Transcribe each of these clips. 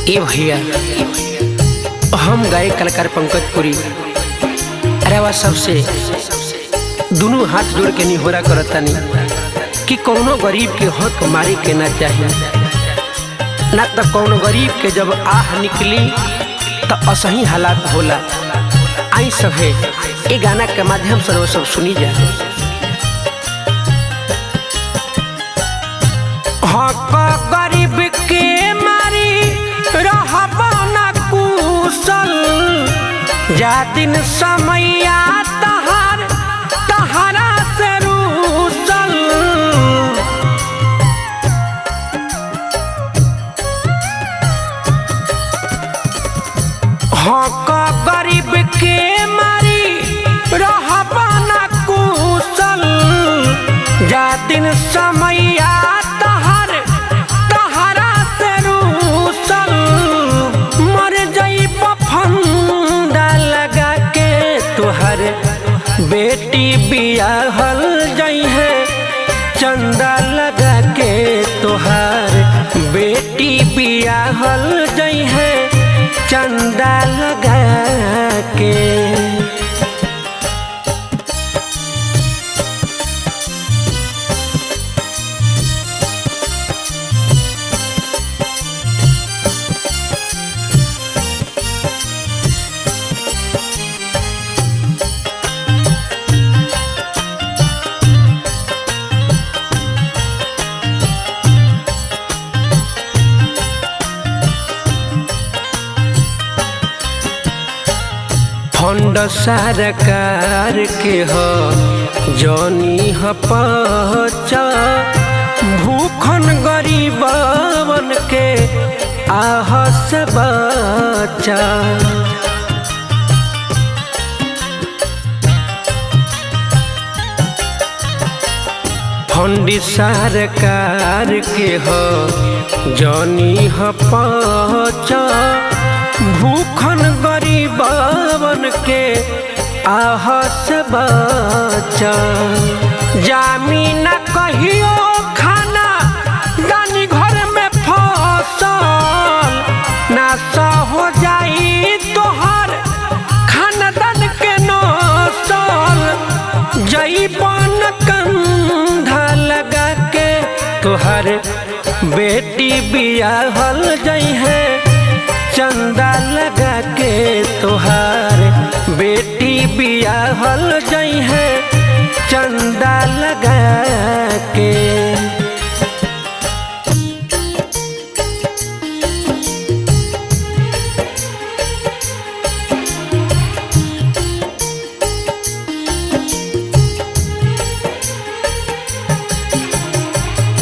ए भैया, हम गायक कलाकार पंकज पुरी अरे सबसे दोनों हाथ जोड़ के निहोरा करतानी कि कौनो गरीब के हक मारे के ना चाहिए, ना तो कौनो गरीब के जब आह निकली तो असही हालात होला। आई सभे ए गाना के माध्यम से सब सुनी जा। हक गरीब के मारी रहबा ना कुशल, जा दिन समैया तहारा से रूसल। हक गरीब के मारी रहबा ना कुशल, जा दिन समैया तहारा से रूसल। मर जाइब फंदा लगा के तुहर बेटी बियाहल जाई है, चंदा लगा के तुहार बेटी बियाहल जाई है, चंदा लगा के। फंड सरकार के हो जौनी ह पचा, भूखन गरीबन के आह से बचा। फंड सरकार के हो जौनी ह पचा, भूखन गरीबन के आह से बचा। जामीन कहियो खाना दानी घर में फसल, नासा हो जाई तोहर खानदान के नसल। जईबन कंधा लगा के तोहर बेटी बियाहल जाई है, चंदा लगा के तोहार बेटी बियाहल जाई है, चंदा लगा के।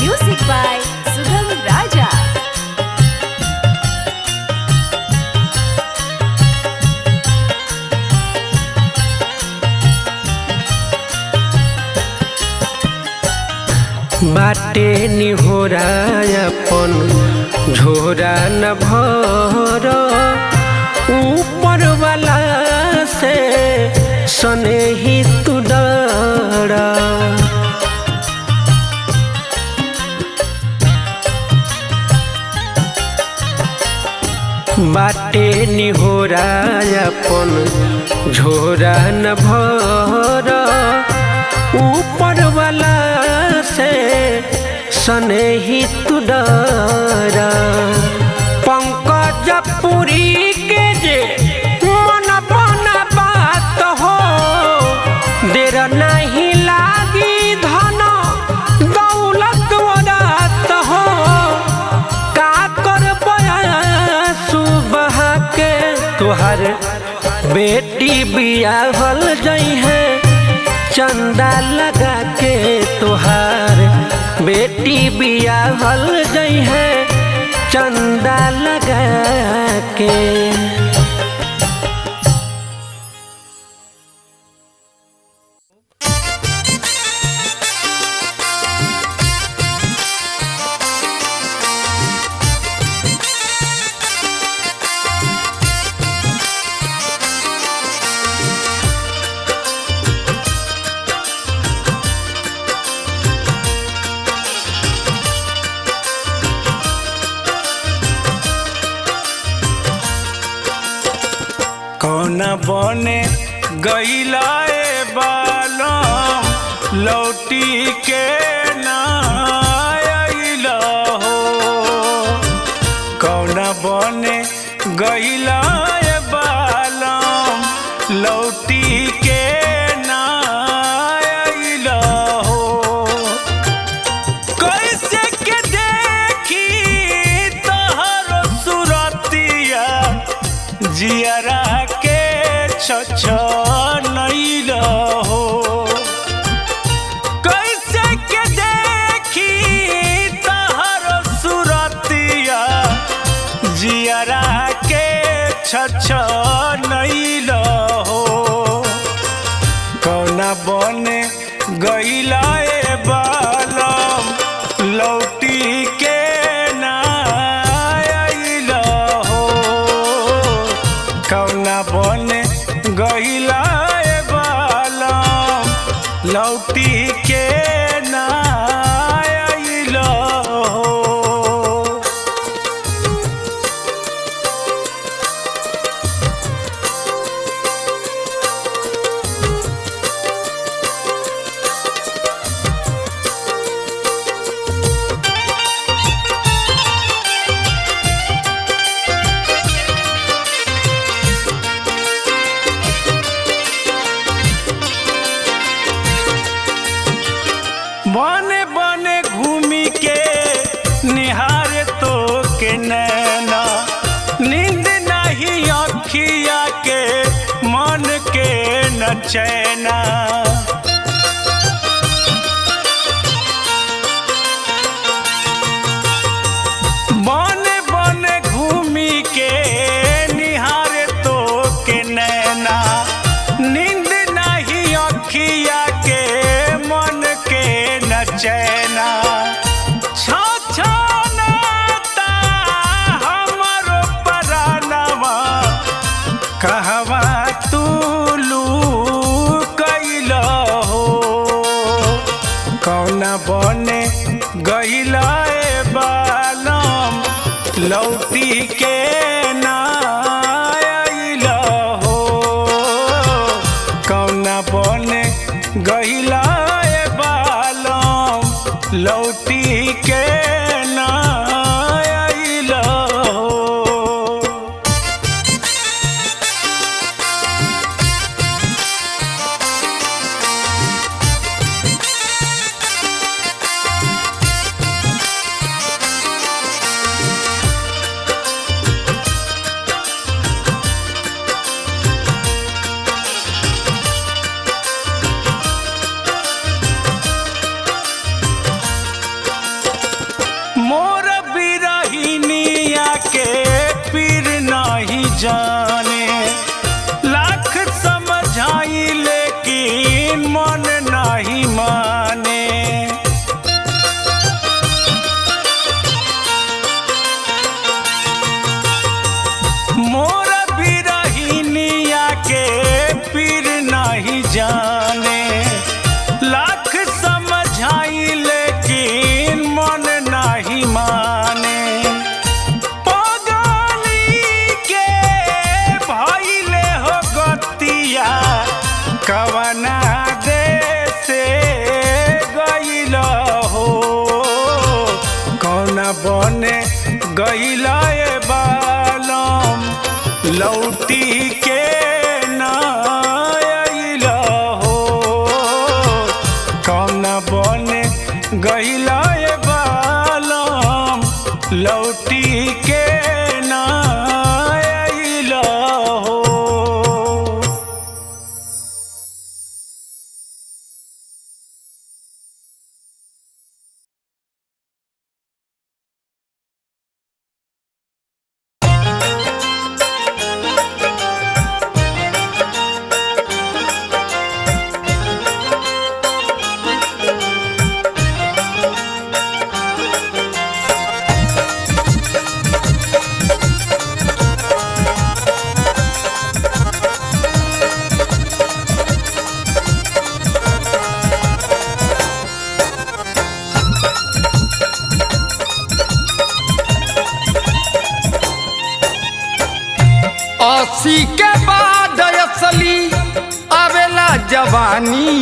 म्यूजिक बाय सुगम राजा। बाटे निहोरा अपन झोरा न भर, ऊपर वाला से सने ही तू डरा। बाटे निहोरा अपन झोरा न भर, ऊपर वाला से सने ही तू डरा। पंकज पुरी के जे मन बना बात हो, देर नहीं लागी धन दौलत रात हो। का करब सुबह के तुहर बेटी बियाहल जाई है, चंदा लगा के तुहार बेटी बियाहल जाई है, चंदा लगा के। कौन बने गईला बालम लौटी के ना आइला हो। कौन बने गईला बालम लौटी के ना आइला हो। कैसे के देखी तोहरो सुरतिया जियरा के छछनैला हो। कैसे के देखी तोहरो सुरतिया जियरा के छछनैला हो। कौना बने गईला बालम लौटी के ना आइला हो। कौना बने गईला बालम लौटी के ना आइला हो। बने बने घूमी के निहारे तो के नैना नींद नहीं अखिया के मन के न चैना। बने बने घूमी के निहारे तो के नैना नींद नहीं अखिया के मन के न चैना। छछनाता हमरो परानवा कहवा तू लुकैला हो। कौना बने गईला बालम लौटी के ना आइला हो। कौना बने गईला बालम लौटी के ना आइला हो। मोर बिरहिनिया के पीर नहीं जाने लाख समझाई लेकिन मन नहीं माने। मोर बिरहिनिया के पीर नहीं जाने लाख समझाई लेकिन मन नहीं माने। पगली के भइले हो गतिया कवना देशे गईला हो। कौना बने गईला बालम लौटी के ना आइला हो। कौना बने गईला बालम लौटी के ना आइला हो। अस्सी के बाद असली आवेला जवानी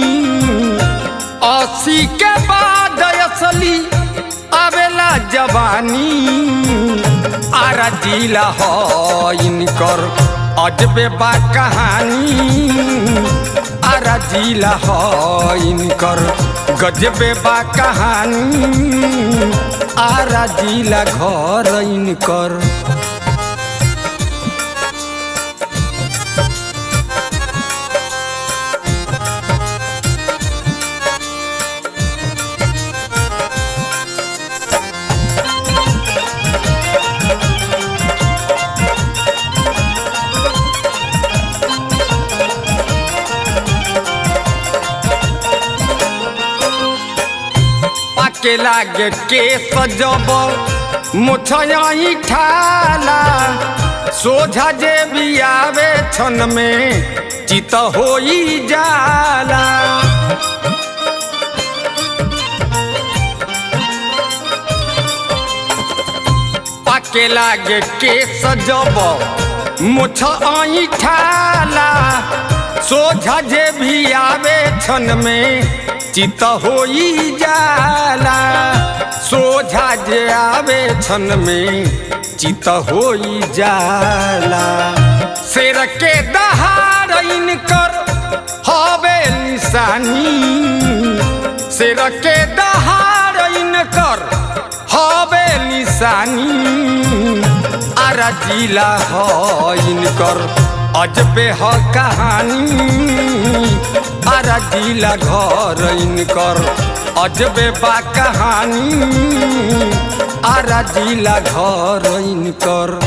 80 के बाद असली आवेला जवानी आरा जिला हो इनकर अजबे बा कहानी आरा जिला हो इनकर गजबे बा कहानी आरा जिला घर इनकर। के लागे केस जब मुछयाई ठाला सोझा जे भी आवे क्षण में चित होई जाला। पाके लागे केस जब मुछयाई ठाला सोझा जे भी आवे क्षण में चित होई जाला। सोझा जे आवे क्षण में चित होई जाला। शेर के दहाड़ इनकर हवे निशानी शेर के दहाड़ इनकर हवे निशानी आरा जिला हो इनकर अजबे हो कहानी आरा जिला घर इनकर अजबे बा कहानी आरा जिला घर इनकर।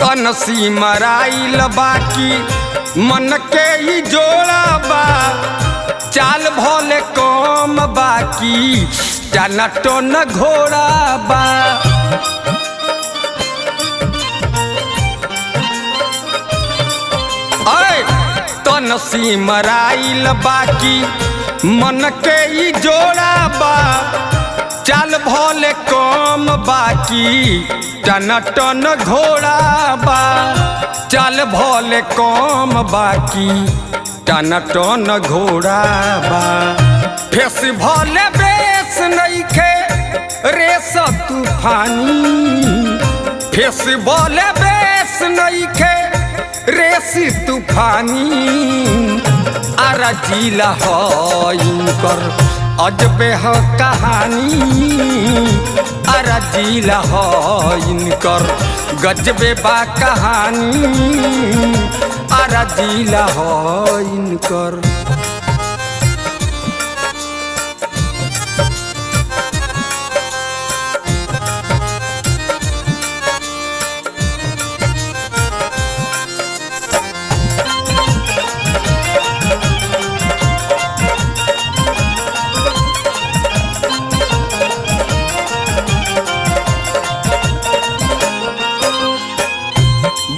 तनसी मराइल बाकी मन के ही जोड़ा बा चाल भोले कम बाकी जाना तो न घोड़ा बा। तनसी मराइल बाकी मन के ही जोड़ा बा चाल भोले कम बाकी टन टन घोड़ा बा चाल भोले कम बाकी टन टन घोड़ा बा। फेस भोले बेस नइखे रेस तूफानी फेस भोले बेस नइखे रेस तूफानी आरा जिला हो इनकर अजबे हो कहानी आरा जिला हो इनकर गजबे बा कहानी आरा जिला हो इनकर।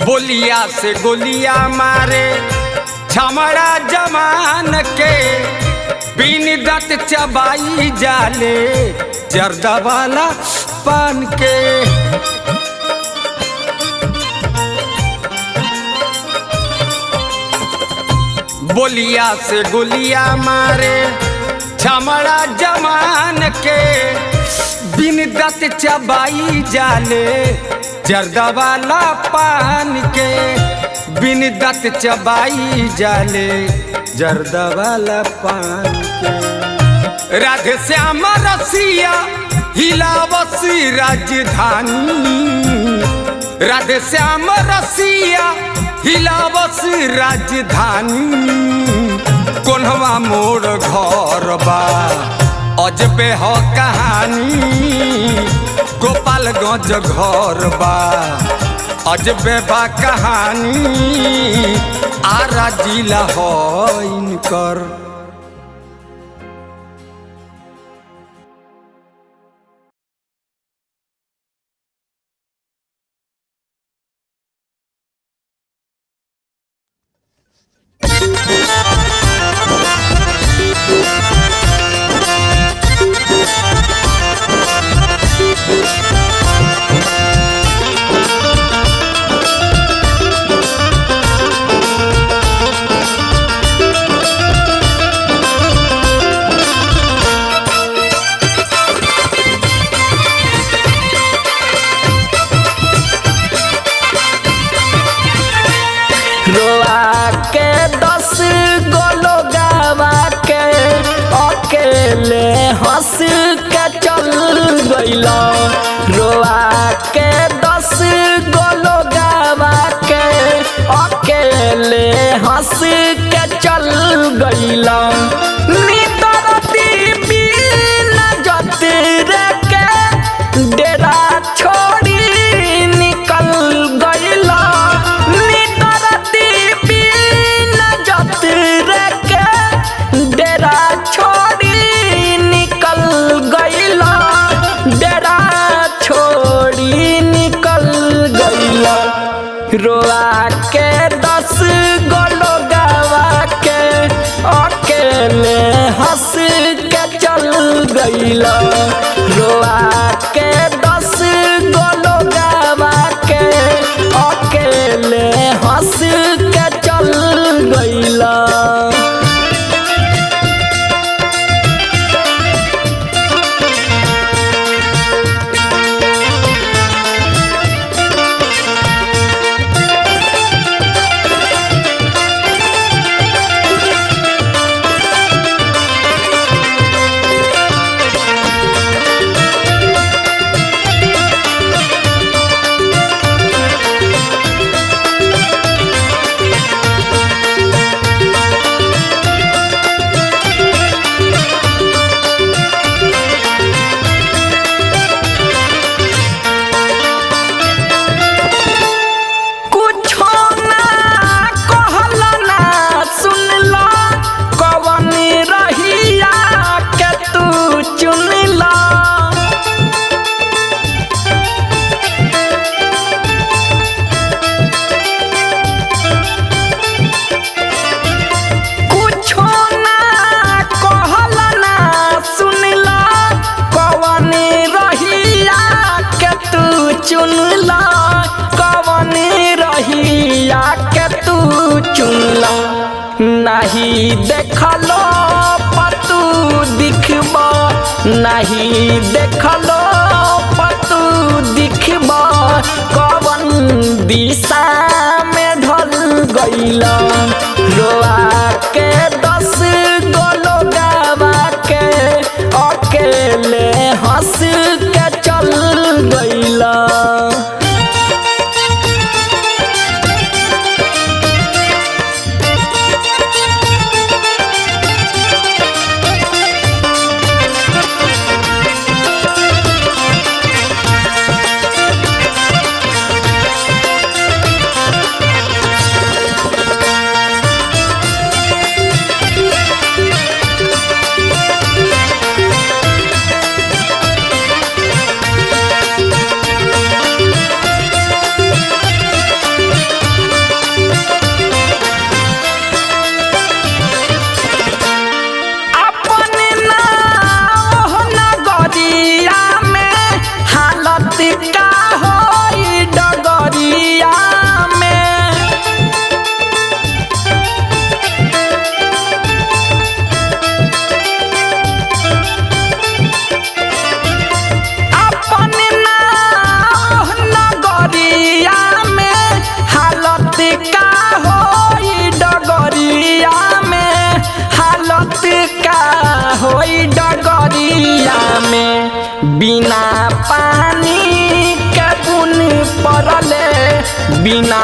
बोलिया से गोलिया मारे छमड़ा जमान के बिन दत चबाई जाले जर्दा वाला पान के। बोलिया से गोलिया मारे छमड़ा जमान के बिन दत चबाई जाले जर्दा वाला पान के बिन दत चबाई जाले जर्दा वाला पान के। राधे श्याम रसिया हिलावसी राजधानी राधे श्याम रसिया हिलावसी राजधानी कोन्हवा मोड़ घर बा अजबे हो कहानी गोपालगंज घर बा अजबे बा कहानी आरा जिला हो इनकर। के चल गइला रोआ के 10 गो लोगवा के अकेले हंस के चल गइला नितरती बिन जतिर के डेरा छोड़ी निकल गइला नितरती बिन जतिर के डेरा छोड़ी निकल गइला डेरा छोड़ी निकल गइला रोआ के 10 गो लोगवा के अकेले हंस के चल गइला रोआ के 10 गो लोगवा के अकेले हंस के चल गइला। चुनला कवन रहिया के तू चुनला नहीं देखलो पतू दिखबा नहीं देखलो पतू दिखबा कवन दिशा में ढल गइला रोआ के 10 गो लोगवा के अकेले हंस के चल गइला। होई डगरिया में बिना पानी के बुन पड़ले बिना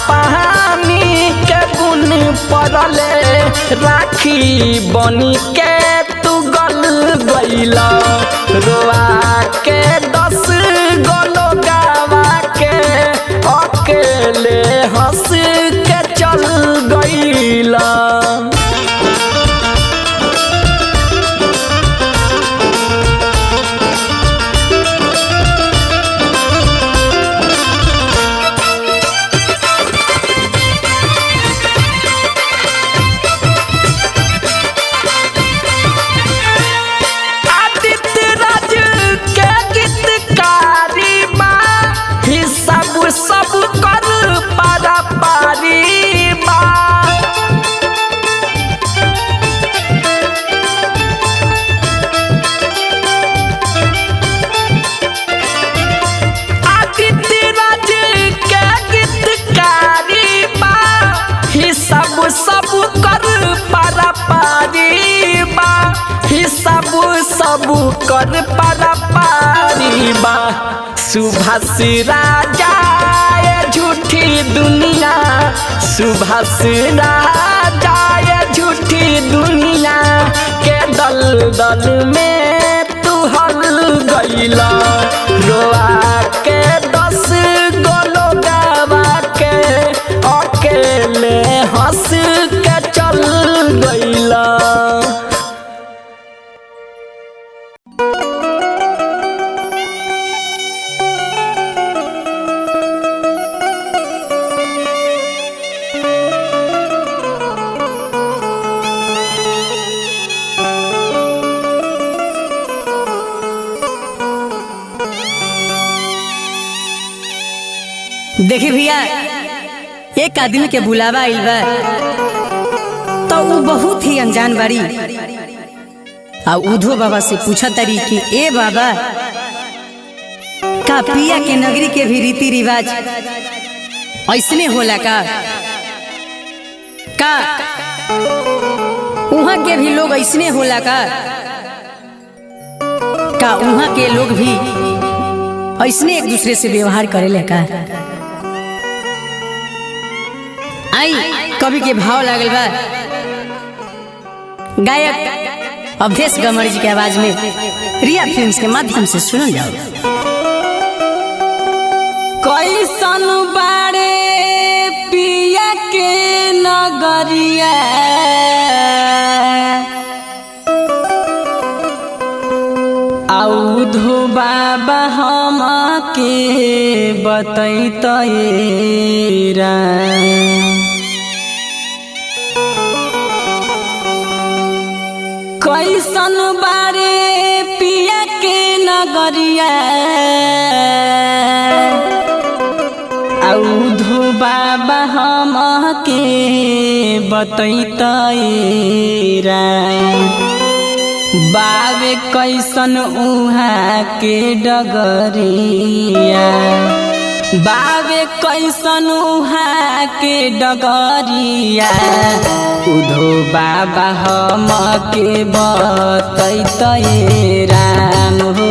पानी के बुन पड़ले राखी बनी के तू गल गइला रोआ के 10 गो लोगवा के अकेले हंस के चल गइला। सब कर कर पारा पारी बा सुभाष राजा ये झूठी दुनिया सुभाष राजा ये झूठी दुनिया के दल दल में तू हल गईला रोआ के 10 गोलो गावा के अकेले हंस के चल गईला। देखी भैया एक आदमी के बुलावा आइल बा तो वो बहुत ही अनजान बाड़ी आ उधो बाबा से पूछा तारी कि ए बाबा का पिया के नगरी के भी रीति रिवाज ऐसने होला का वहाँ के भी लोग ऐसने होला का वहाँ के लोग भी ऐसने एक दूसरे से व्यवहार करेले का। आई कवि के भाव लागल बा गायक अवधेश गमर जी के आवाज में रिया फिल्म्स के माध्यम से सुनल जाओ। कैसन बारे पिया के नगरिया औधो बाबा हम के बतैतरा कैसन बारे पिया के नगरिया औधो बाबा हम के बतैतरा बावे कैसन उहाँ के डगरिया बावे कैसन उहाँ के डगरिया उधो बाबा हम के बतैतै राम हो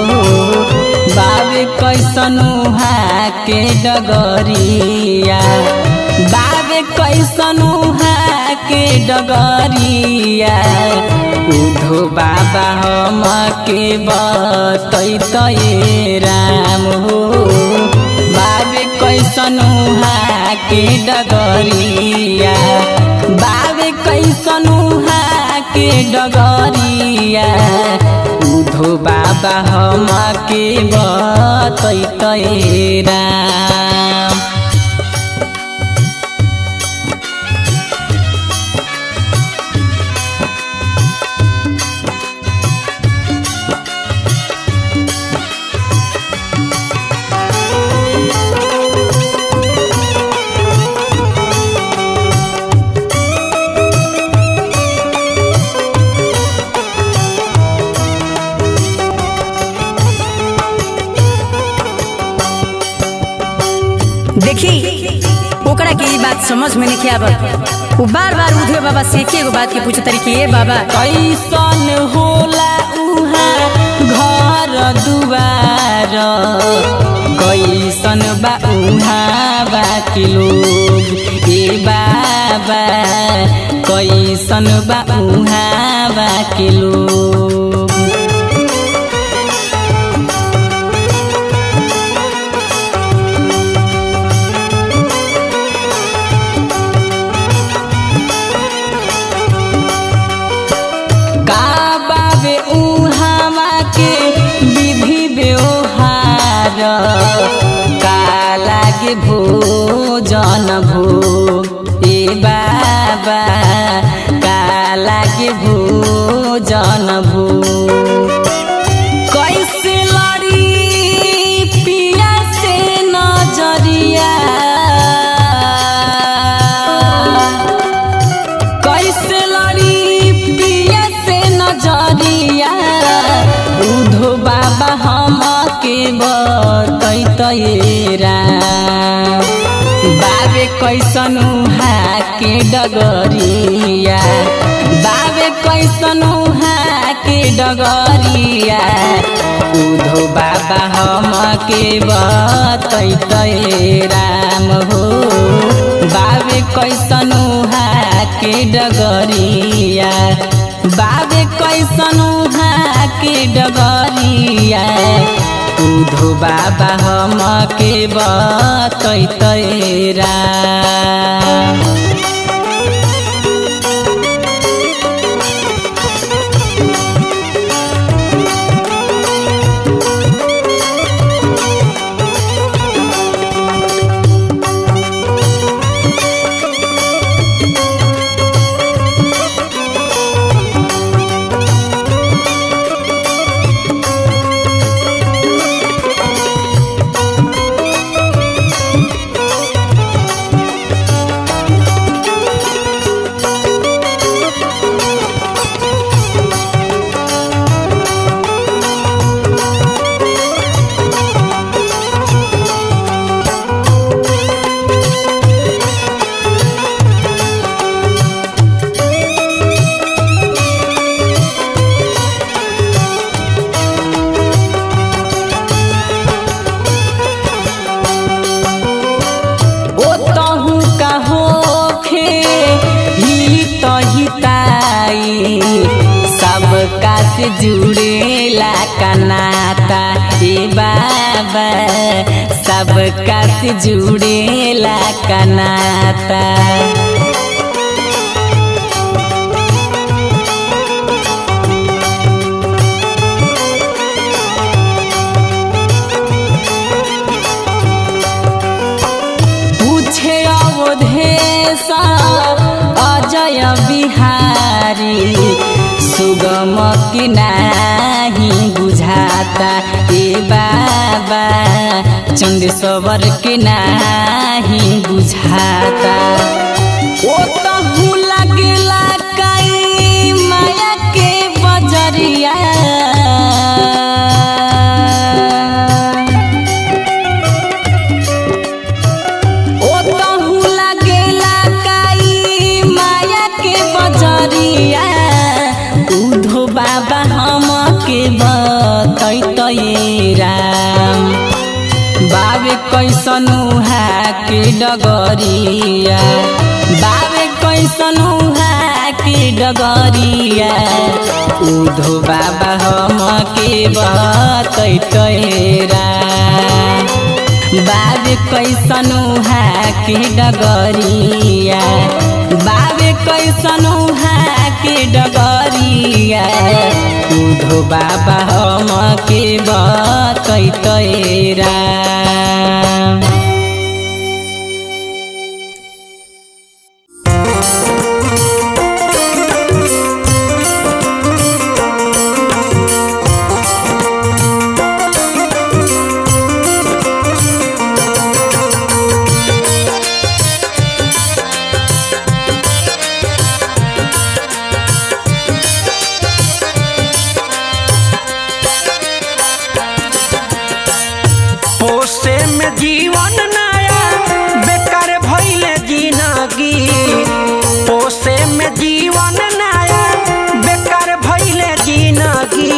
बावे कैसन उहाँ के डगरिया बावे कैसन उहाँ के डगरिया उधो बाबा हम के बतैतै राम हो बावे कैसन उहाँ के डगरिया बावे कैसन उहाँ के डगरिया उधो बाबा हम के बतैतै राम। देखी ओकरा के ये बात समझ में नहीं आवत। वो बार बार उधे बाबा से एगो बात के पूछत रही कि ए बाबा कैसन होला उहाँ घर दुआर कैसन बा उहाँ बाकी लोग ए बाबा कैसन बा उहाँ बाकी लोग का लागे भोजन भोग ए बाबा का लागे भोजन भोग कैसे लड़ी पिया से नजरिया कैसे लड़ी पिया से नजरिया उधो बाबा हम के बतैतै राम बाबे कैसन उहाँ के डगरिया बाबे कैसन उहाँ के डगरिया उधो बाबा हम के बतैते राम हो बाबे कैसन उहाँ के डगरिया बाबे कैसन उहाँ के डगरिया उधो बाबा हम के बतैते राम। सबका से जुड़ेला का नाता ए बाबा सबका से जुड़ेला का नाता पूछे अवधेश अजय बिहारी सुगम की नाही बुझाता ए बाबा चंदेश्वर के नाही बुझाता ओ तहु लगेला कई माया के बजरिया ओ तहु लगेला कई माया के बजरिया उधो बाबा हम के बतैते राम बाबे कैसन उहाँ के डगरिया बाबे कैसन उहाँ के डगरिया उधो बाबा हम के बतैते राम बाबे कैसन उहाँ के डगरिया बाबे कैसन उहाँ के डगरिया उधो बाबा हम के बतैते राम। जीवन नया बेकार भइले जिंदगी पोसे में जीवन नया बेकार भइले जिंदगी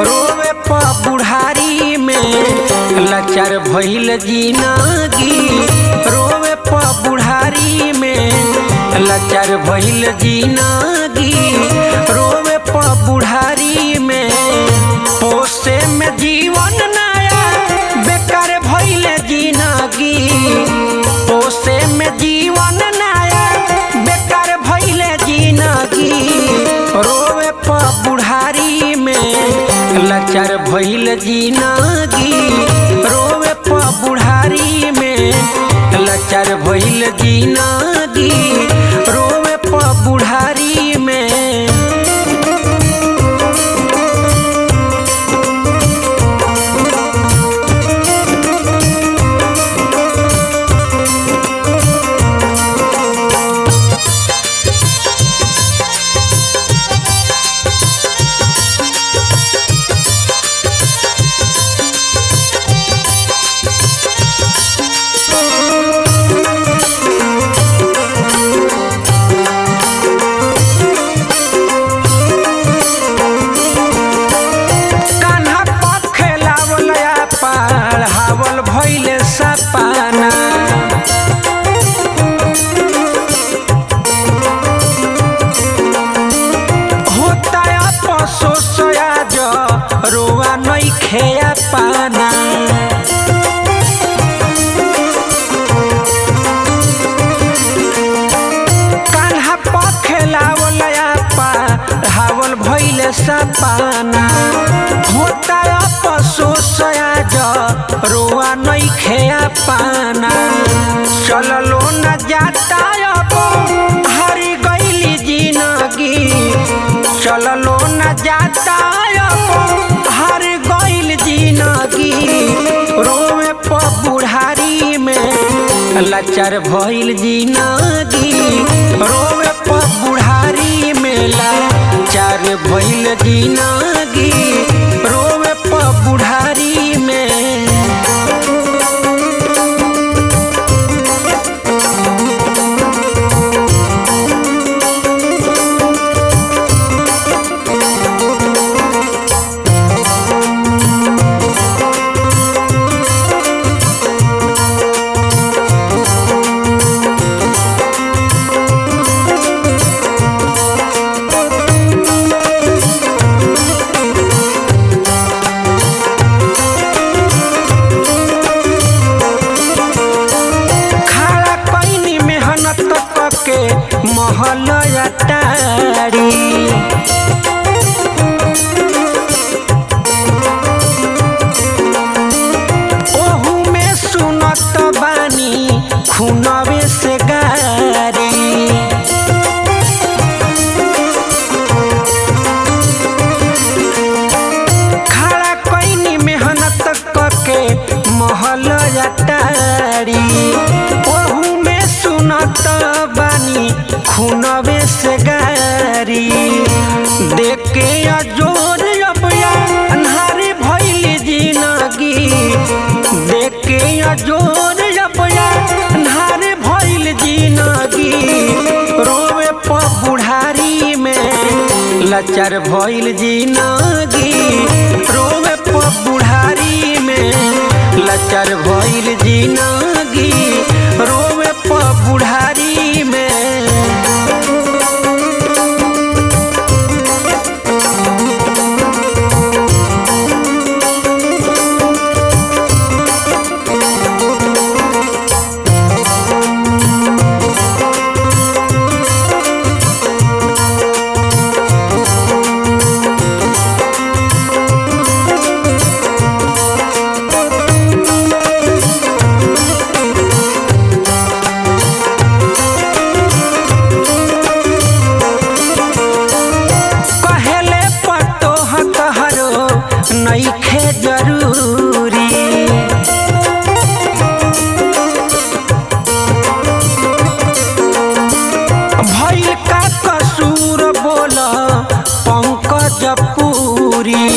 रोवे प बुढ़ारी में लाचार भइले जिंदगी रोवे प बुढ़ारी में लाचार भइले जिंदगी रोवे प बुढ़ारी में पोसे में जीवन नया बेकार भइले जिंदगी पोसे में जीवन नया बेकार भइले जिंदगी रोवे प बुढ़ारी में लाचार भइले जिंदगी रोवे प बुढ़ारी में लाचार भइले जिंदगी रोवे प बुढ़ारी में। के सपना होता अफसोस आज रोआ नहीं खेया पाना चललो न जाता अब हारी गईली जिंदगी चललो न जाता अब हार गईल जिंदगी रोवे प बुढ़ारी में लाचार भइल जिंदगी रोवे प बुढ़ारी में लाचार भइल जिंदगी रोवे प बुढ़ारी में। महल अटारी ओहू में सुनत बानी खूनवे से गारी खड़ा कैनी मेहनत करके महल अटारी ओहू में सुनत बानी खूनवे से गारी देख के अजोर अबया अन्हारी भइल जिंदगी देख के अजोर अबया अन्हारी भइल जिंदगी रोवे प बुढ़ारी में लाचार भइल जिंदगी रोवे प बुढ़ारी में लाचार भइल जिंदगी रोवे प बुढ़ारी में। नइखे जरूरी भइल का कसूर बोल पंकज पूरी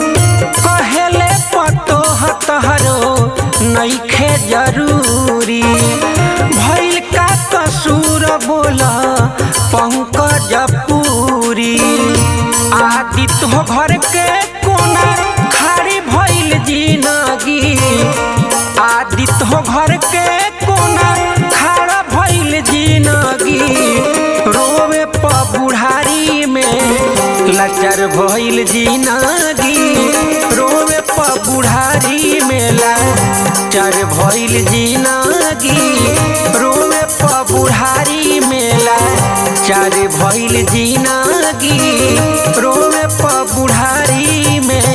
कहेले पतो तहरो नइखे जरूरी भइल का कसूर बोला पंकज पूरी आदित्य हो घर के कोना खाड़ी भइल जिंदगी आदित्य हो घर के कोना खड़ा भइल जिंदगी रोवे प बुढ़ारी में लाचार भइल जिंदगी रोवे प बुढ़ारी में लाचार भइल जिंदगी रोवे प बुढ़ारी में लाचार भइल जिंदगी रोवे प बुढ़ारी में।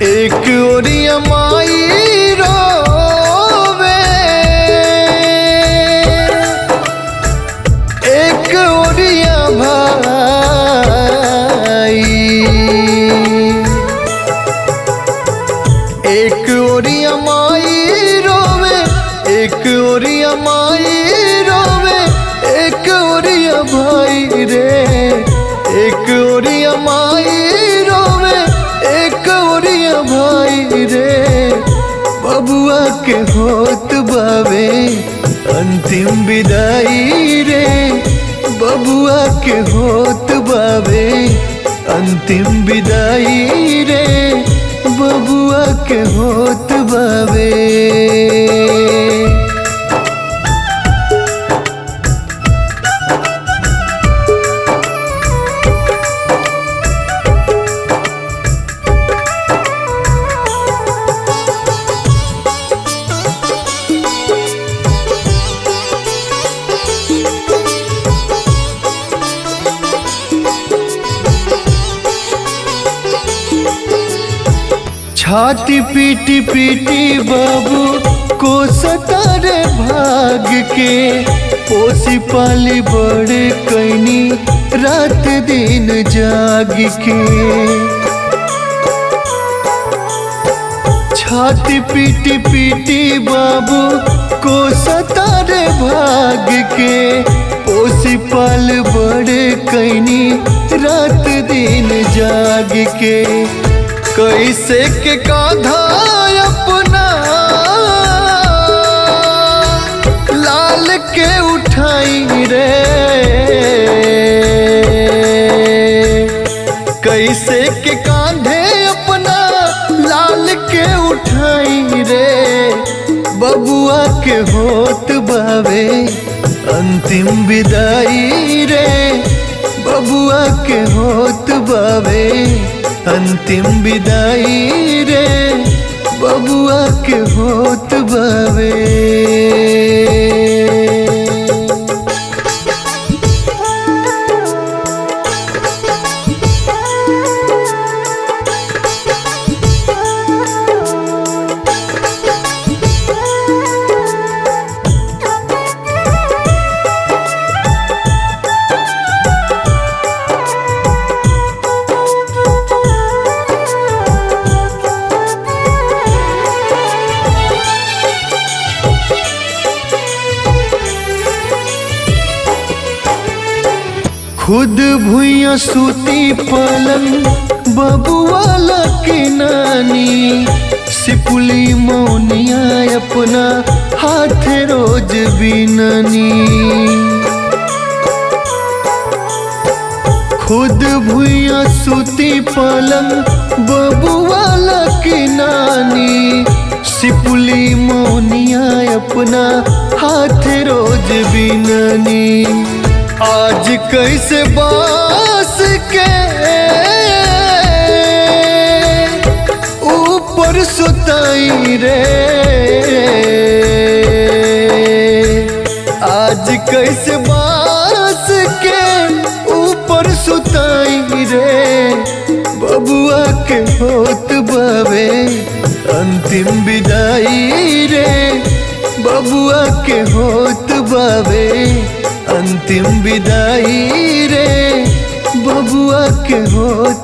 एक ओरिया माई रोवे एक ओरिया भाई एक ओरिया माई रोवे एक ओरिया माई रोवे एक ओरिया भाई रे एक ओरिया माई रोवे भाई रे बबुआ के होत बावे अंतिम विदाई रे बबुआ के होत बावे अंतिम विदाई रे बबुआ के होत बावे। छाती पीटी पीटी बाबू को सतारे भाग के पोसी पाली बड़े कैनी रात दिन जाग के। छाती पीटी पीटी बाबू को सतारे भाग के पोसी पाल बड़े कैनी रात दिन जाग के। कैसे के कांधा अपना लाल के उठाई रे कैसे के कांधे अपना लाल के उठाई रे बबुआ के होत बावे अंतिम विदाई रे बबुआ के होत बावे अंतिम विदाई रे बबुआ के होत बावे। खुद भुइया सूती पलंग बबुआला की नानी सिपुली मौनिया अपना हाथ रोज बिननी। खुद भुइया सूती पलंग बबुआला की नानी सिपुली मौनिया अपना हाथ रोज बिननी। आज कैसे बास के ऊपर सुताई रे आज कैसे बास के ऊपर सुताई रे बबुआ के होत बावे अंतिम विदाई रे बबुआ के होत बावे अंतिम विदाई रे बबुआ के होत